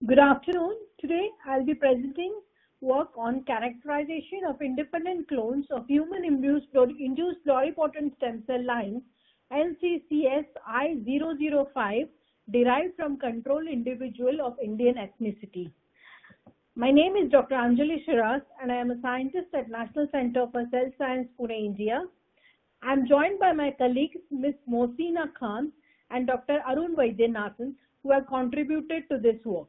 Good afternoon. Today I'll be presenting work on characterization of independent clones of human-induced pluripotent stem cell lines LCCS I005 derived from control individual of Indian ethnicity. My name is Dr. Anjali Shiras and I am a scientist at National Center for Cell Science, Pune, India. I am joined by my colleagues Ms. Mohsina Khan and Dr. Arun Vaidyanathan, who have contributed to this work.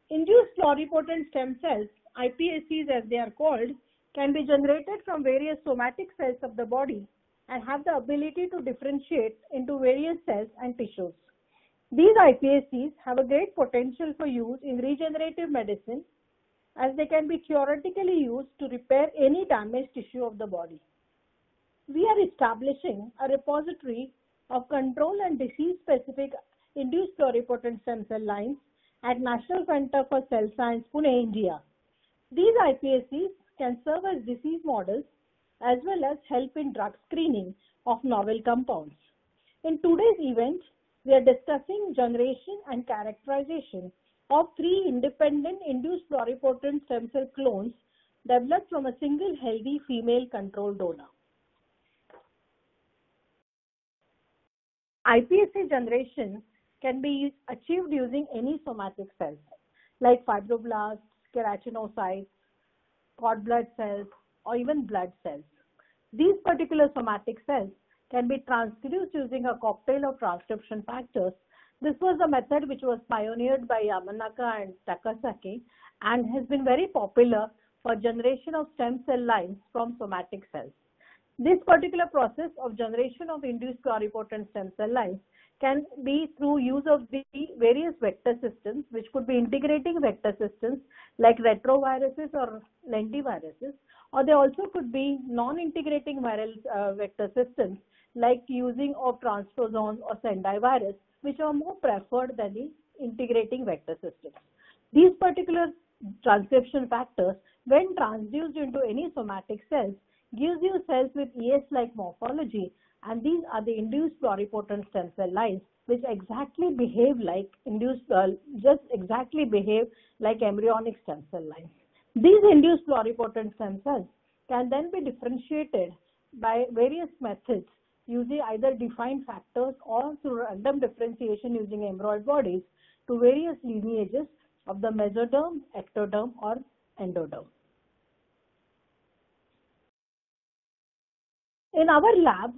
Induced pluripotent stem cells, iPSCs as they are called, can be generated from various somatic cells of the body and have the ability to differentiate into various cells and tissues. These iPSCs have a great potential for use in regenerative medicine as they can be theoretically used to repair any damaged tissue of the body. We are establishing a repository of control and disease-specific induced pluripotent stem cell lines at National Center for Cell Science, Pune, India. These iPSCs can serve as disease models as well as help in drug screening of novel compounds. In today's event, we are discussing generation and characterization of 3 independent induced pluripotent stem cell clones developed from a single healthy female control donor. iPSC generation can be achieved using any somatic cells like fibroblasts, keratinocytes, cord blood cells, or even blood cells. These particular somatic cells can be transduced using a cocktail of transcription factors. This was a method which was pioneered by Yamanaka and Takasaki and has been very popular for generation of stem cell lines from somatic cells. This particular process of generation of induced pluripotent stem cell lines can be through use of the various vector systems, which could be integrating vector systems like retroviruses or lentiviruses, or they also could be non-integrating viral vector systems like using of transposons or Sendai virus, which are more preferred than the integrating vector systems. These particular transcription factors, when transduced into any somatic cells, gives you cells with ES-like morphology, and these are the induced pluripotent stem cell lines, which exactly behave like like embryonic stem cell lines. These induced pluripotent stem cells can then be differentiated by various methods using either defined factors or through random differentiation using embryonic bodies to various lineages of the mesoderm, ectoderm, or endoderm. In our lab,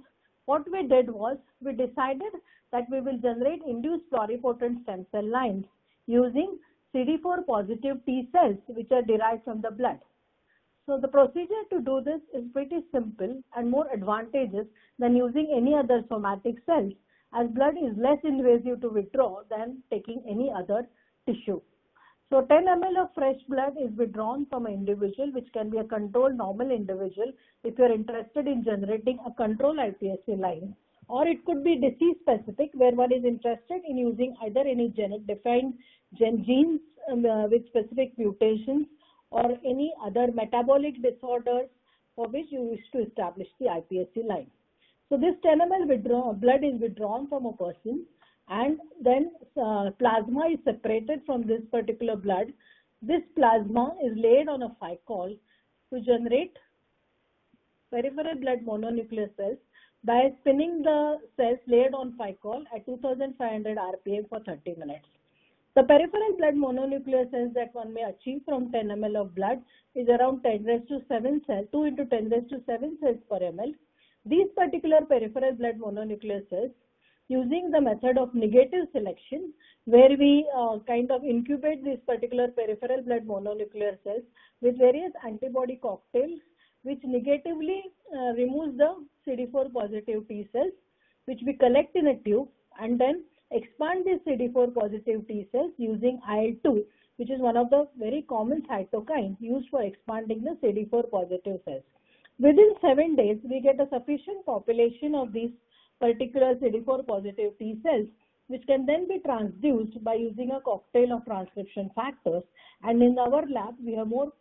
what we did was we decided that we will generate induced pluripotent stem cell lines using CD4 positive T cells which are derived from the blood. So the procedure to do this is pretty simple and more advantageous than using any other somatic cells, as blood is less invasive to withdraw than taking any other tissue. So 10 ml of fresh blood is withdrawn from an individual, which can be a controlled normal individual if you are interested in generating a control iPSC line, or it could be disease specific where one is interested in using either any defined genes with specific mutations or any other metabolic disorders for which you wish to establish the iPSC line. So this 10 ml blood is withdrawn from a person, and then plasma is separated from this particular blood. This plasma is laid on a Ficol to generate peripheral blood mononuclear cells by spinning the cells laid on Ficol at 2500 rpm for 30 minutes. The peripheral blood mononuclear cells that one may achieve from 10 ml of blood is around 10 raised to 7 cells, 2 into 10 raised to 7 cells per ml. These particular peripheral blood mononuclear cells, using the method of negative selection, where we kind of incubate these particular peripheral blood mononuclear cells with various antibody cocktails, which negatively removes the CD4 positive T cells, which we collect in a tube and then expand these CD4 positive T cells using IL-2, which is one of the very common cytokines used for expanding the CD4 positive cells. Within 7 days, we get a sufficient population of these particular CD4 positive T cells, which can then be transduced by using a cocktail of transcription factors. And in our lab, we are more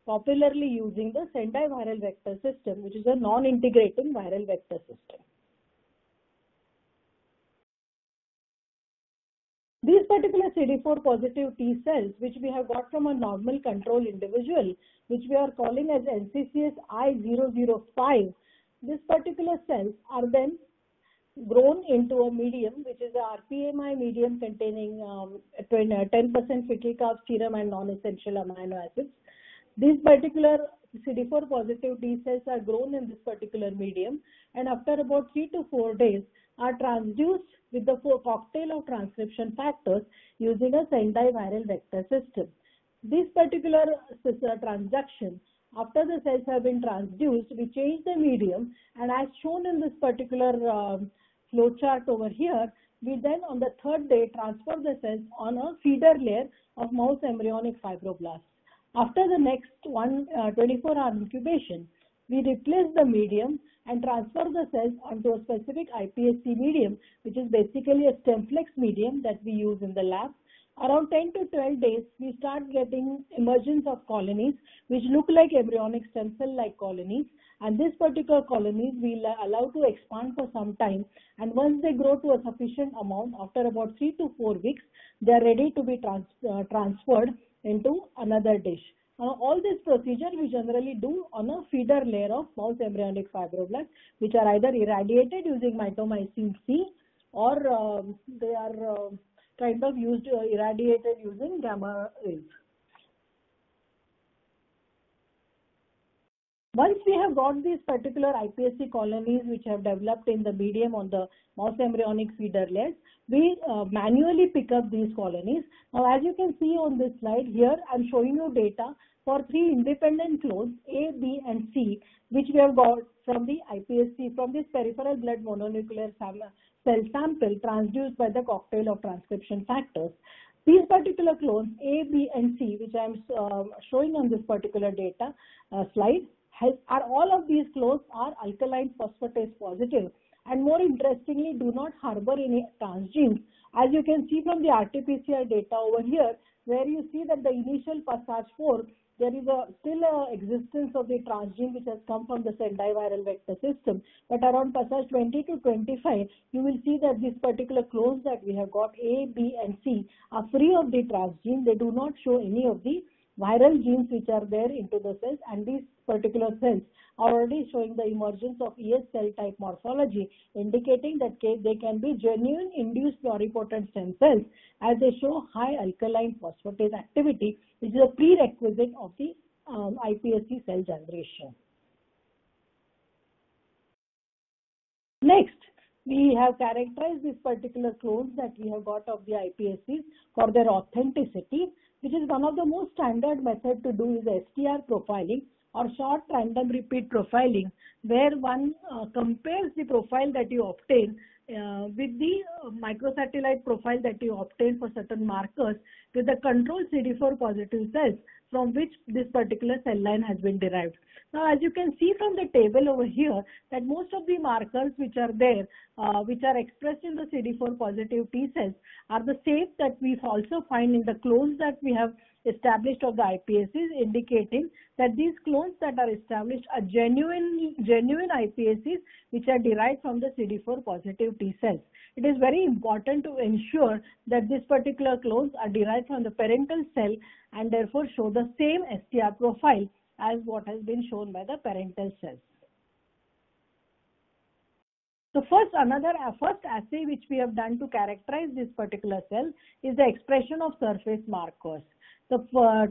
popularly using the Sendai viral vector system, which is a non-integrating viral vector system. These particular CD4 positive T cells, which we have got from a normal control individual, which we are calling as NCCS I005, these particular cells are then grown into a medium, which is a RPMI medium containing 10% fecal calf serum and non-essential amino acids. These particular CD4 positive T cells are grown in this particular medium, and after about 3 to 4 days are transduced with the cocktail of transcription factors using a Sendai viral vector system. This particular transduction, after the cells have been transduced, we change the medium, and as shown in this particular flow chart over here, we then on the third day transfer the cells on a feeder layer of mouse embryonic fibroblasts. After the next 24-hour incubation, we replace the medium and transfer the cells onto a specific iPSC medium, which is basically a StemFlex medium that we use in the lab. Around 10 to 12 days, we start getting emergence of colonies which look like embryonic stem cell-like colonies, and this particular colonies we allow to expand for some time, and once they grow to a sufficient amount, after about 3 to 4 weeks, they are ready to be transferred into another dish. All this procedure we generally do on a feeder layer of mouse embryonic fibroblasts, which are either irradiated using mitomycin C, or they are kind of used irradiated using gamma rays. Once we have got these particular iPSC colonies which have developed in the medium on the mouse embryonic feeder layers, we manually pick up these colonies. Now, as you can see on this slide here, I'm showing you data for 3 independent clones A, B, and C, which we have got from the iPSC, from this peripheral blood mononuclear cell sample transduced by the cocktail of transcription factors. These particular clones A, B, and C, which I am showing on this particular data slide, all of these clones are alkaline phosphatase positive, and more interestingly do not harbor any transgenes. As you can see from the RT-PCR data over here, where you see that the initial passage 4, there is still a existence of the transgene which has come from the Sendai viral vector system. But around passage 20 to 25, you will see that these particular clones that we have got A, B, and C are free of the transgene. They do not show any of the viral genes which are there into the cells, and these particular cells are already showing the emergence of ES cell type morphology, indicating that they can be genuine induced pluripotent stem cells, as they show high alkaline phosphatase activity, which is a prerequisite of the iPSC cell generation. Next, we have characterized these particular clones that we have got of the iPSCs for their authenticity, which is one of the most standard method to do is STR profiling, or short random repeat profiling, where one compares the profile that you obtain with the microsatellite profile that you obtain for certain markers with the control CD4 positive cells from which this particular cell line has been derived. Now, as you can see from the table over here, that most of the markers which are there, which are expressed in the CD4 positive T cells, are the same that we also find in the clones that we have established of the iPSCs, indicating that these clones that are established are genuine iPSCs which are derived from the CD4 positive T cells. It is very important to ensure that these particular clones are derived from the parental cell and therefore show the same STR profile as what has been shown by the parental cells. So first assay which we have done to characterize this particular cell is the expression of surface markers. The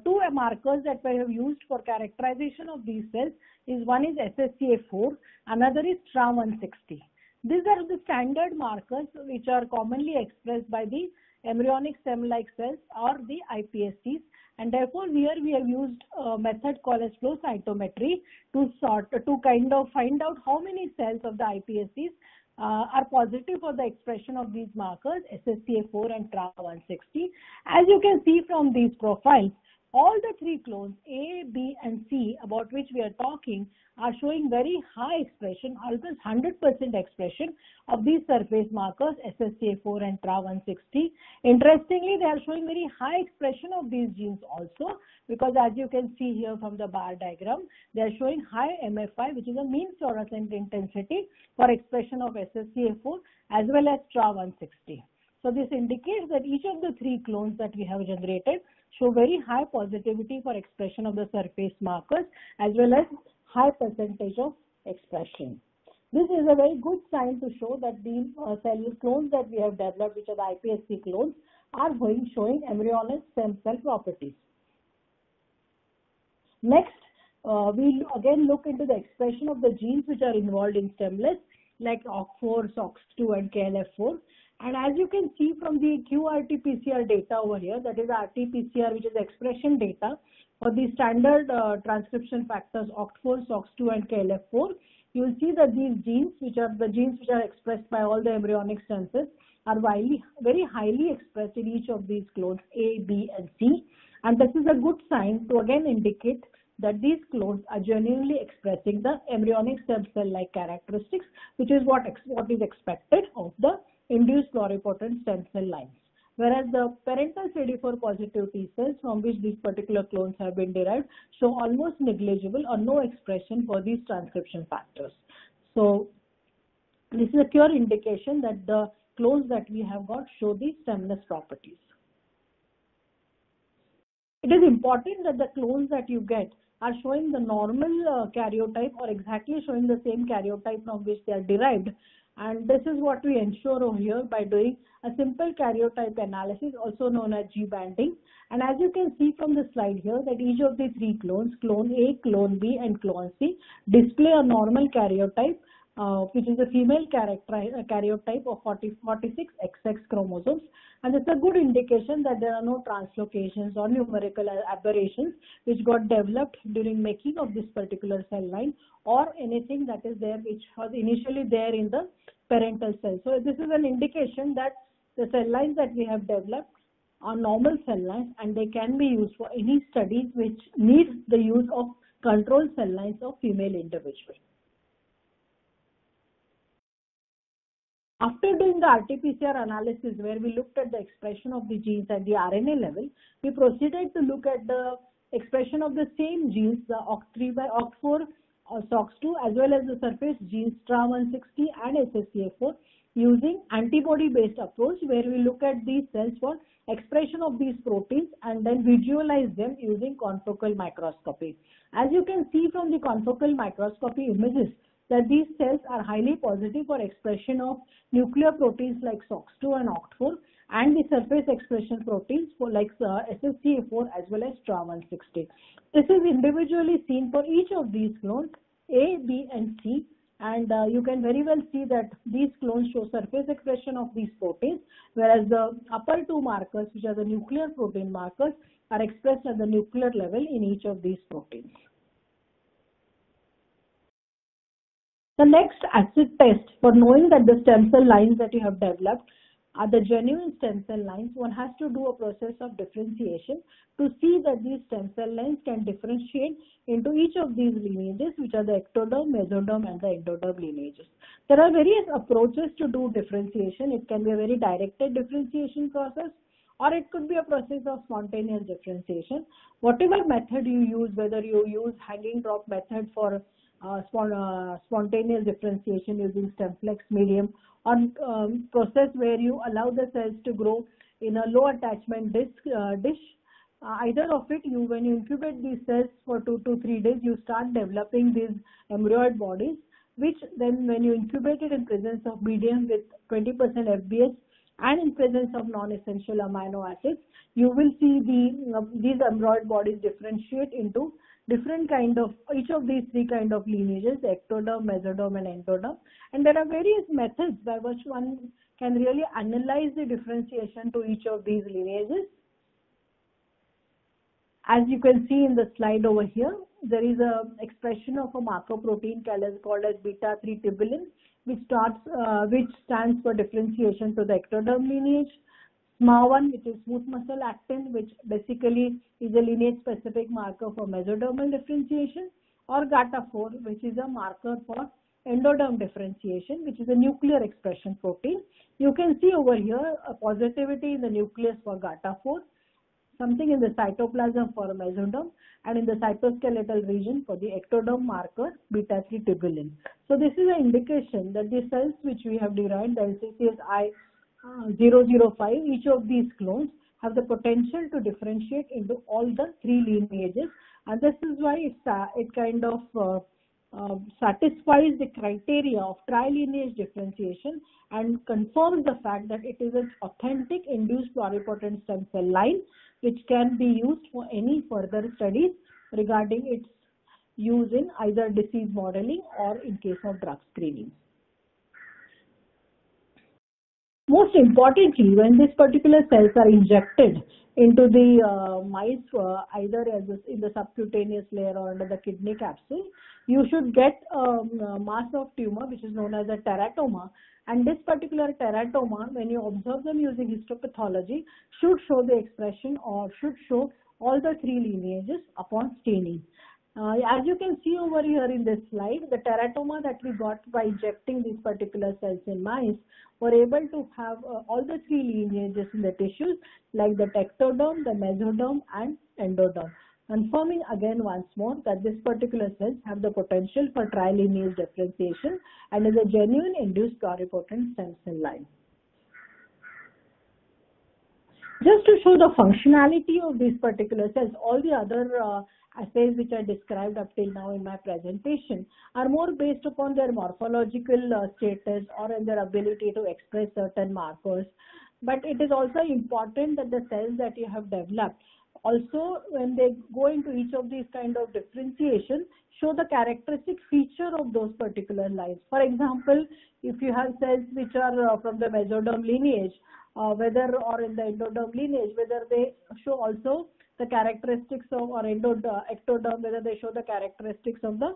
2 markers that we have used for characterization of these cells is one is SSCA4, another is TRA160. These are the standard markers which are commonly expressed by the embryonic stem-like cells or the iPSCs, and therefore here we have used a method called as flow cytometry to kind of find out how many cells of the iPSCs are positive for the expression of these markers SSCA4 and TRA160. As you can see from these profiles, all the 3 clones A, B, and C about which we are talking are showing very high expression, almost 100% expression of these surface markers SSCA4 and TRA160. Interestingly, they are showing very high expression of these genes also, because as you can see here from the bar diagram, they are showing high MFI, which is a mean fluorescent intensity for expression of SSCA4 as well as TRA160. So this indicates that each of the 3 clones that we have generated show very high positivity for expression of the surface markers as well as high percentage of expression. This is a very good sign to show that the cell clones that we have developed, which are the iPSC clones, are showing embryonic stem cell properties. Next, we'll again look into the expression of the genes which are involved in stemless, like OCT4, SOX2 and KLF4. And as you can see from the qRT-PCR data over here, that is RT-PCR, which is expression data for the standard transcription factors OCT4, SOX2 and KLF4, you will see that these genes, which are the genes which are expressed by all the embryonic stem cells, are very highly expressed in each of these clones A, B and C. And this is a good sign to again indicate that these clones are genuinely expressing the embryonic stem cell-like characteristics, which is what is expected of the induced pluripotent stem cell lines. Whereas the parental CD4 positive T cells from which these particular clones have been derived show almost negligible or no expression for these transcription factors. So this is a clear indication that the clones that we have got show these stemless properties. It is important that the clones that you get are showing the normal karyotype or exactly showing the same karyotype from which they are derived. And this is what we ensure over here by doing a simple karyotype analysis, also known as G-banding. And as you can see from the slide here, that each of the 3 clones, clone A, clone B and clone C, display a normal karyotype, which is a female karyotype of 46 XX chromosomes. And it's a good indication that there are no translocations or numerical aberrations which got developed during making of this particular cell line, or anything that is there which was initially there in the parental cell. So this is an indication that the cell lines that we have developed are normal cell lines, and they can be used for any studies which need the use of control cell lines of female individuals. After doing the RT-PCR analysis, where we looked at the expression of the genes at the RNA level, we proceeded to look at the expression of the same genes, the OCT4, SOX2, as well as the surface genes TRA160 and SSCA4, using antibody-based approach, where we look at these cells for expression of these proteins and then visualize them using confocal microscopy. As you can see from the confocal microscopy images, that these cells are highly positive for expression of nuclear proteins like SOX2 and OCT4, and the surface expression proteins for like SSCA4 as well as TRA160. This is individually seen for each of these clones A, B and C, and you can very well see that these clones show surface expression of these proteins, whereas the upper 2 markers, which are the nuclear protein markers, are expressed at the nuclear level in each of these proteins. The next acid test for knowing that the stem cell lines that you have developed are the genuine stem cell lines, one has to do a process of differentiation to see that these stem cell lines can differentiate into each of these lineages, which are the ectoderm, mesoderm and the endoderm lineages. There are various approaches to do differentiation. It can be a very directed differentiation process, or it could be a process of spontaneous differentiation. Whatever method you use, whether you use hanging drop method for spontaneous differentiation using StemFlex medium, or process where you allow the cells to grow in a low attachment dish, either of it, when you incubate these cells for 2 to 3 days, you start developing these embryoid bodies, which then when you incubate it in presence of medium with 20% FBS and in presence of non-essential amino acids, you will see these embryoid bodies differentiate into different kind of, each of these 3 kind of lineages, ectoderm, mesoderm and endoderm. And there are various methods by which one can really analyze the differentiation to each of these lineages. As you can see in the slide over here, there is a expression of a marker protein called as beta-3 tubulin, which stands for differentiation to the ectoderm lineage. SMA1, which is smooth muscle actin, which basically is a lineage-specific marker for mesodermal differentiation, or GATA4, which is a marker for endoderm differentiation, which is a nuclear expression protein. You can see over here a positivity in the nucleus for GATA4, something in the cytoplasm for mesoderm, and in the cytoskeletal region for the ectoderm marker beta-3 tubulin. So this is an indication that the cells which we have derived, the LCCSI 005, each of these clones have the potential to differentiate into all the three lineages, and this is why it kind of satisfies the criteria of trilineage differentiation and confirms the fact that it is an authentic induced pluripotent stem cell line which can be used for any further studies regarding its use in either disease modeling or in case of drug screening. Most importantly, when these particular cells are injected into the mice, either in the subcutaneous layer or under the kidney capsule, you should get a mass of tumor which is known as a teratoma. And this particular teratoma, when you observe them using histopathology, should show the expression or should show all the three lineages upon staining. As you can see over here in this slide, the teratoma that we got by injecting these particular cells in mice were able to have all the three lineages in the tissues, like the ectoderm, the mesoderm, and endoderm, confirming again once more that this particular cells have the potential for trilineage differentiation and is a genuine induced pluripotent stem cell line. Just to show the functionality of these particular cells, all the other assays which are described up till now in my presentation are more based upon their morphological status or in their ability to express certain markers. But it is also important that the cells that you have developed also, when they go into each of these kind of differentiation, show the characteristic feature of those particular lines. For example, if you have cells which are from the mesoderm lineage, whether or in the endoderm lineage, whether they show also the characteristics of, or ectoderm, whether they show the characteristics of the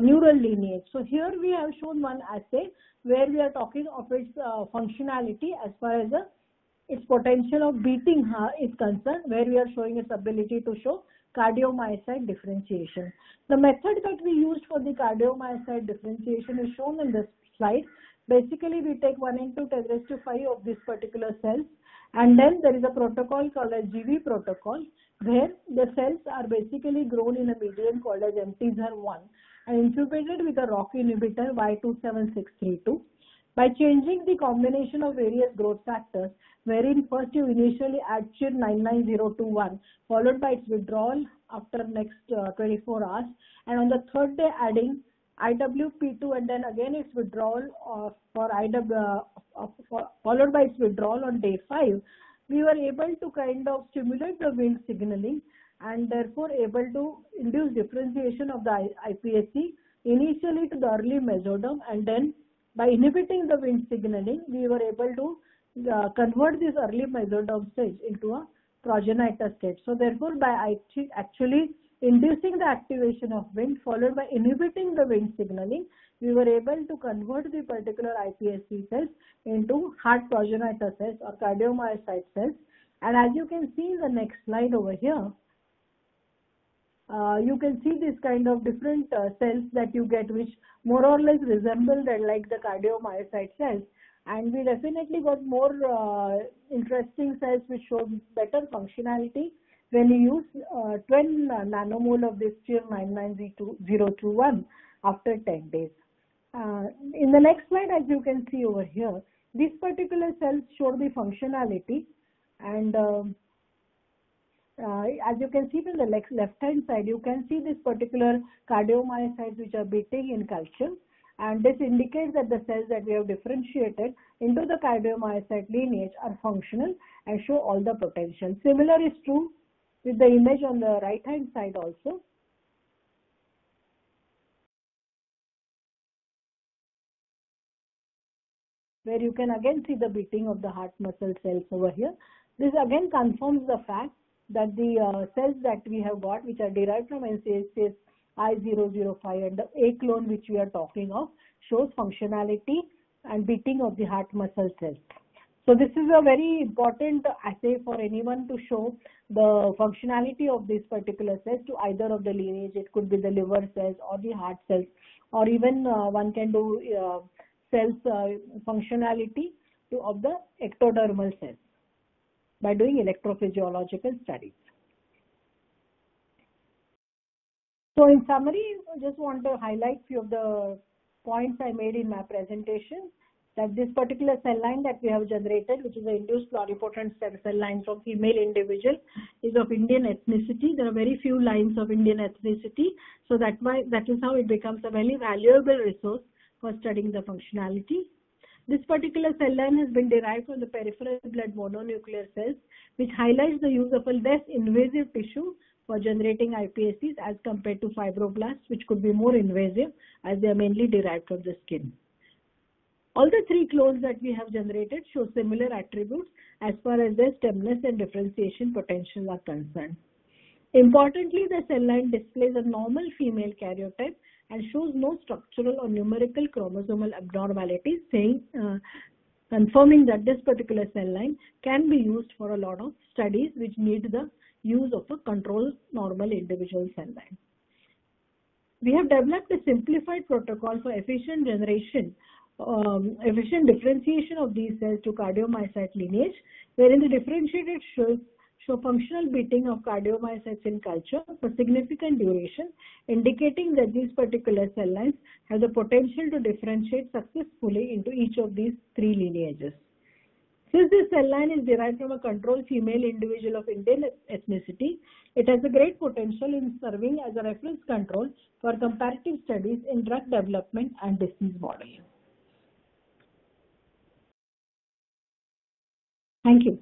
neural lineage. So here we have shown one assay where we are talking of its functionality as far as its potential of beating heart is concerned, where we are showing its ability to show cardiomyocyte differentiation. The method that we used for the cardiomyocyte differentiation is shown in this slide. Basically, we take 1 into 10⁵ of this particular cells, and then there is a protocol called as GV protocol, where the cells are basically grown in a medium called as MTZR1 and incubated with a ROCK inhibitor Y27632. By changing the combination of various growth factors, wherein first you initially add CHIR 99021, followed by its withdrawal after next 24 hours, and on the third day adding IWP2 and then again its withdrawal followed by its withdrawal on day 5, we were able to kind of stimulate the Wnt signaling and therefore able to induce differentiation of the iPSC initially to the early mesoderm, and then by inhibiting the Wnt signaling, we were able to convert this early mesoderm stage into a progenitor state. So therefore, by actually inducing the activation of Wnt followed by inhibiting the Wnt signaling, we were able to convert the particular iPSC cells into heart progenitor cells or cardiomyocyte cells. And as you can see in the next slide over here, you can see this kind of different cells that you get, which more or less resemble like the cardiomyocyte cells. And we definitely got more interesting cells which show better functionality when you use 10 nanomole of this CHIR 99021 after 10 days. In the next slide, as you can see over here, these particular cells show the functionality, and as you can see from the left-hand side, you can see this particular cardiomyocytes which are beating in culture, and this indicates that the cells that we have differentiated into the cardiomyocyte lineage are functional and show all the potential. Similar is true with the image on the right-hand side also. Where you can again see the beating of the heart muscle cells over here. This again confirms the fact that the cells that we have got, which are derived from NCHCS I005 and the A clone which we are talking of, shows functionality and beating of the heart muscle cells. So this is a very important assay for anyone to show the functionality of these particular cells to either of the lineage. It could be the liver cells or the heart cells, or even one can do cells functionality of the ectodermal cells by doing electrophysiological studies. So in summary, I just want to highlight few of the points I made in my presentation. that this particular cell line that we have generated, which is an induced pluripotent stem cell line from female individual, is of Indian ethnicity. There are very few lines of Indian ethnicity, so that is how it becomes a very valuable resource for studying the functionality. This particular cell line has been derived from the peripheral blood mononuclear cells, which highlights the use of a less invasive tissue for generating iPSCs as compared to fibroblasts, which could be more invasive as they are mainly derived from the skin. All the three clones that we have generated show similar attributes as far as their stemness and differentiation potential are concerned. Importantly, the cell line displays a normal female karyotype and shows no structural or numerical chromosomal abnormalities, confirming that this particular cell line can be used for a lot of studies which need the use of a controlled normal individual cell line. We have developed a simplified protocol for efficient differentiation of these cells to cardiomyocyte lineage, wherein the differentiated show functional beating of cardiomyocytes in culture for significant duration, indicating that these particular cell lines have the potential to differentiate successfully into each of these three lineages. Since this cell line is derived from a controlled female individual of Indian ethnicity, it has a great potential in serving as a reference control for comparative studies in drug development and disease modeling. Thank you.